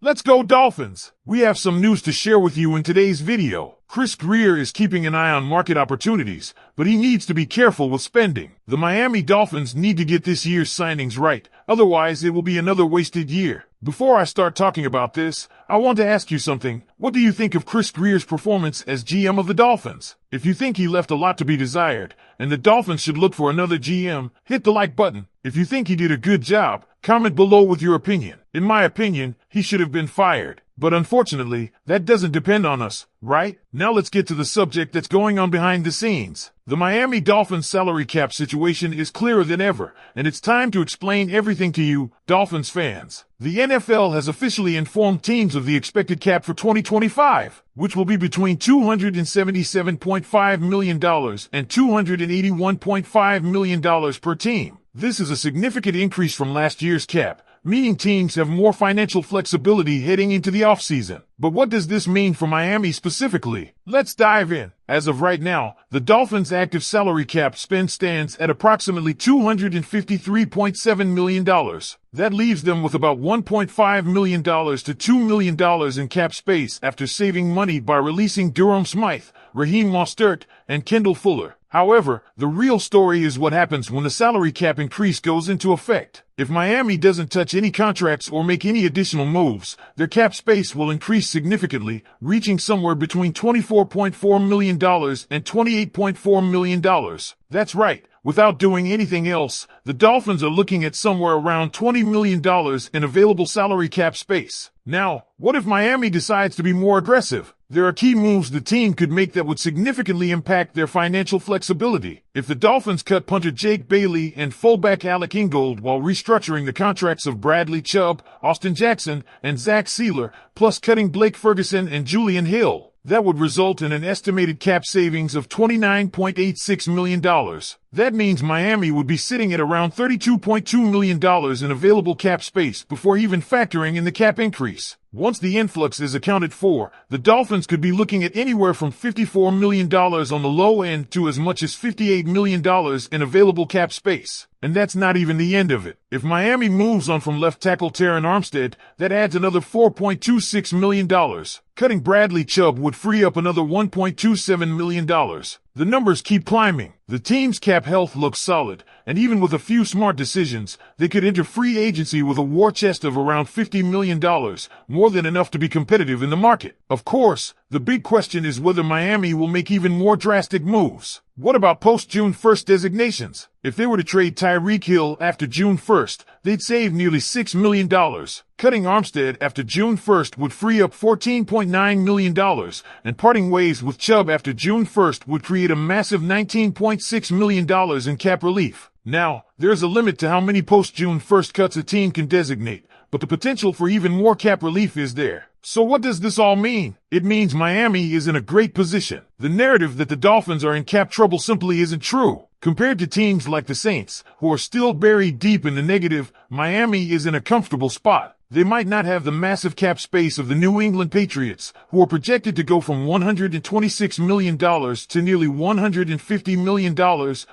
Let's go Dolphins! We have some news to share with you in today's video. Chris Grier is keeping an eye on market opportunities, but he needs to be careful with spending. The Miami Dolphins need to get this year's signings right, otherwise it will be another wasted year. Before I start talking about this, I want to ask you something. What do you think of Chris Grier's performance as GM of the Dolphins? If you think he left a lot to be desired, and the Dolphins should look for another GM, hit the like button. If you think he did a good job, comment below with your opinion. In my opinion, he should have been fired. But unfortunately, that doesn't depend on us, right? Now let's get to the subject that's going on behind the scenes. The Miami Dolphins salary cap situation is clearer than ever, and it's time to explain everything to you, Dolphins fans. The NFL has officially informed teams of the expected cap for 2025, which will be between $277.5 million and $281.5 million per team. This is a significant increase from last year's cap, meaning teams have more financial flexibility heading into the offseason. But what does this mean for Miami specifically? Let's dive in. As of right now, the Dolphins' active salary cap spend stands at approximately $253.7 million. That leaves them with about $1.5 million to $2 million in cap space after saving money by releasing Durham Smythe, Raheem Mostert, and Kendall Fuller. However, the real story is what happens when the salary cap increase goes into effect. If Miami doesn't touch any contracts or make any additional moves, their cap space will increase significantly, reaching somewhere between $24.4 million and $28.4 million. That's right. Without doing anything else, the Dolphins are looking at somewhere around $20 million in available salary cap space. Now, what if Miami decides to be more aggressive? There are key moves the team could make that would significantly impact their financial flexibility. If the Dolphins cut punter Jake Bailey and fullback Alec Ingold while restructuring the contracts of Bradley Chubb, Austin Jackson, and Zach Sealer, plus cutting Blake Ferguson and Julian Hill, that would result in an estimated cap savings of $29.86 million. That means Miami would be sitting at around $32.2 million in available cap space before even factoring in the cap increase. Once the influx is accounted for, the Dolphins could be looking at anywhere from $54 million on the low end to as much as $58 million in available cap space. And that's not even the end of it. If Miami moves on from left tackle Terron Armstead, that adds another $4.26 million. Cutting Bradley Chubb would free up another $1.27 million. The numbers keep climbing. The team's cap health looks solid, and even with a few smart decisions, they could enter free agency with a war chest of around $50 million, more than enough to be competitive in the market. Of course, the big question is whether Miami will make even more drastic moves. What about post-June 1st designations? If they were to trade Tyreek Hill after June 1st, they'd save nearly $6 million. Cutting Armstead after June 1st would free up $14.9 million, and parting ways with Chubb after June 1st would create a massive $19.6 million in cap relief. Now, there's a limit to how many post-June 1st cuts a team can designate, but the potential for even more cap relief is there. So what does this all mean? It means Miami is in a great position. The narrative that the Dolphins are in cap trouble simply isn't true. Compared to teams like the Saints, who are still buried deep in the negative, Miami is in a comfortable spot. They might not have the massive cap space of the New England Patriots, who are projected to go from $126 million to nearly $150 million,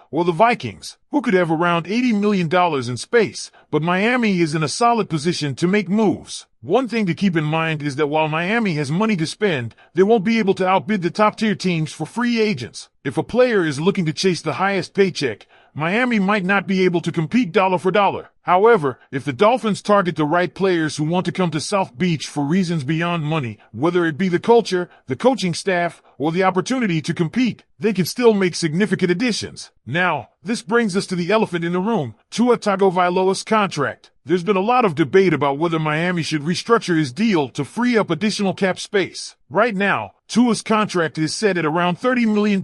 or the Vikings, who could have around $80 million in space, but Miami is in a solid position to make moves. One thing to keep in mind is that while Miami has money to spend, they won't be able to outbid the top-tier teams for free agents. If a player is looking to chase the highest paycheck, Miami might not be able to compete dollar for dollar. However, if the Dolphins target the right players who want to come to South Beach for reasons beyond money, whether it be the culture, the coaching staff, or the opportunity to compete, they can still make significant additions. Now, this brings us to the elephant in the room, Tua Tagovailoa's contract. There's been a lot of debate about whether Miami should restructure his deal to free up additional cap space. Right now, Tua's contract is set at around $30 million,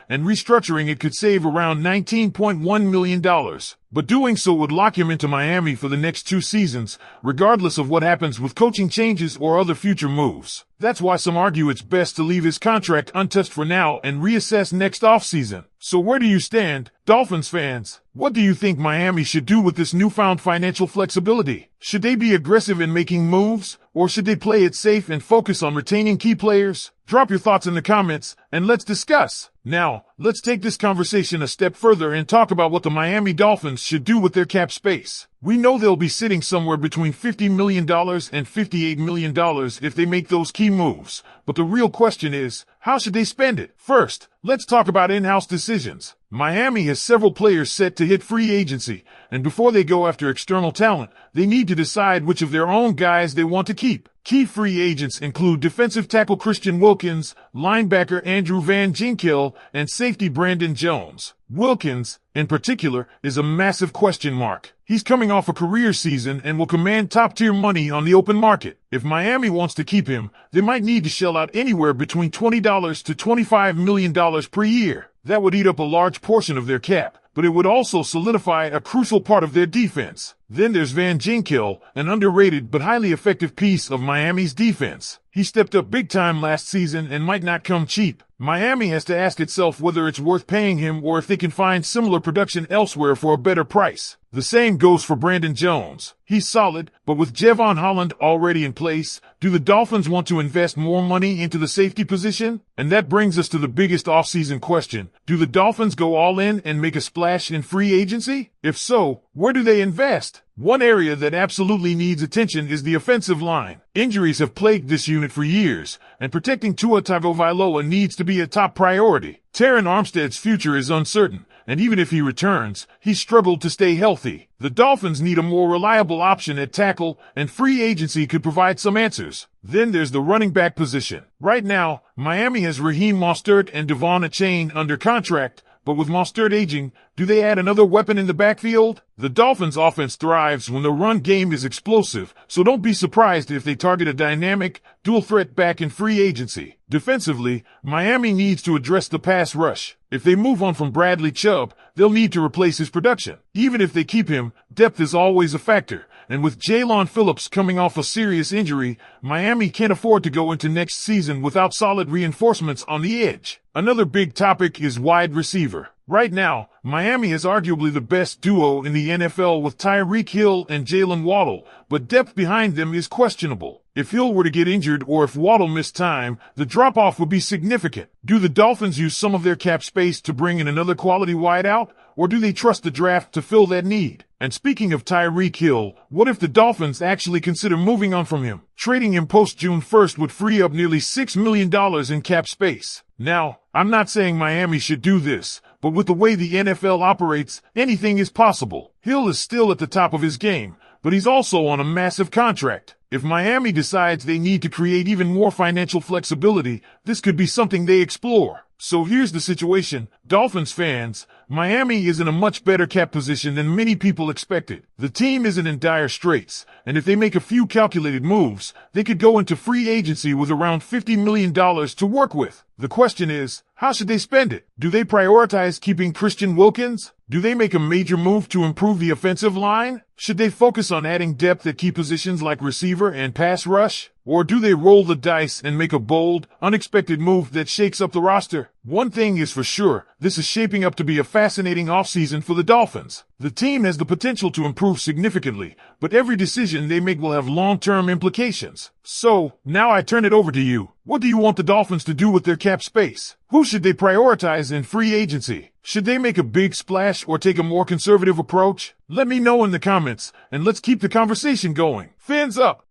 and restructuring it could save around $19.1 million. But doing so would lock him into Miami for the next 2 seasons, regardless of what happens with coaching changes or other future moves. That's why some argue it's best to leave his contract untouched for now and reassess next offseason. So where do you stand, Dolphins fans? What do you think Miami should do with this newfound financial flexibility? Should they be aggressive in making moves, or should they play it safe and focus on retaining key players? Drop your thoughts in the comments, and let's discuss. Now, let's take this conversation a step further and talk about what the Miami Dolphins should do with their cap space. We know they'll be sitting somewhere between $50 million and $58 million if they make those key moves. But the real question is, how should they spend it? First, let's talk about in-house decisions. Miami has several players set to hit free agency, and before they go after external talent, they need to decide which of their own guys they want to keep. Key free agents include defensive tackle Christian Wilkins, linebacker Andrew Van Ginkel, and safety Brandon Jones. Wilkins, in particular, is a massive question mark. He's coming off a career season and will command top-tier money on the open market. If Miami wants to keep him, they might need to shell out anywhere between $20 to $25 million per year. That would eat up a large portion of their cap, but it would also solidify a crucial part of their defense. Then there's Van Ginkel, an underrated but highly effective piece of Miami's defense. He stepped up big time last season and might not come cheap. Miami has to ask itself whether it's worth paying him or if they can find similar production elsewhere for a better price. The same goes for Brandon Jones. He's solid, but with Javon Holland already in place, do the Dolphins want to invest more money into the safety position? And that brings us to the biggest offseason question. Do the Dolphins go all in and make a splash in free agency? If so, where do they invest? One area that absolutely needs attention is the offensive line. Injuries have plagued this unit for years, and protecting Tua Tagovailoa needs to be a top priority. Terron Armstead's future is uncertain, and even if he returns, he's struggled to stay healthy. The Dolphins need a more reliable option at tackle, and free agency could provide some answers. Then there's the running back position. Right now, Miami has Raheem Mostert and Devon Achane under contract, but with Mostert aging, do they add another weapon in the backfield? The Dolphins' offense thrives when the run game is explosive, so don't be surprised if they target a dynamic, dual-threat back in free agency. Defensively, Miami needs to address the pass rush. If they move on from Bradley Chubb, they'll need to replace his production. Even if they keep him, depth is always a factor. And with Jaylon Phillips coming off a serious injury, Miami can't afford to go into next season without solid reinforcements on the edge. Another big topic is wide receiver. Right now, Miami is arguably the best duo in the NFL with Tyreek Hill and Jalen Waddle, but depth behind them is questionable. If Hill were to get injured or if Waddle missed time, the drop-off would be significant. Do the Dolphins use some of their cap space to bring in another quality wideout, or do they trust the draft to fill that need? And speaking of Tyreek Hill, what if the Dolphins actually consider moving on from him? Trading him post-June 1st would free up nearly $6 million in cap space. Now, I'm not saying Miami should do this, but with the way the NFL operates, anything is possible. Hill is still at the top of his game, but he's also on a massive contract. If Miami decides they need to create even more financial flexibility, this could be something they explore. So here's the situation, Dolphins fans. Miami is in a much better cap position than many people expected. The team isn't in dire straits, and if they make a few calculated moves, they could go into free agency with around $50 million to work with. The question is, how should they spend it? Do they prioritize keeping Christian Wilkins? Do they make a major move to improve the offensive line? Should they focus on adding depth at key positions like receiver and pass rush? Or do they roll the dice and make a bold, unexpected move that shakes up the roster? One thing is for sure, this is shaping up to be a fascinating offseason for the Dolphins. The team has the potential to improve significantly, but every decision they make will have long-term implications. So, now I turn it over to you. What do you want the Dolphins to do with their cap space? Who should they prioritize in free agency? Should they make a big splash or take a more conservative approach? Let me know in the comments, and let's keep the conversation going. Fins up!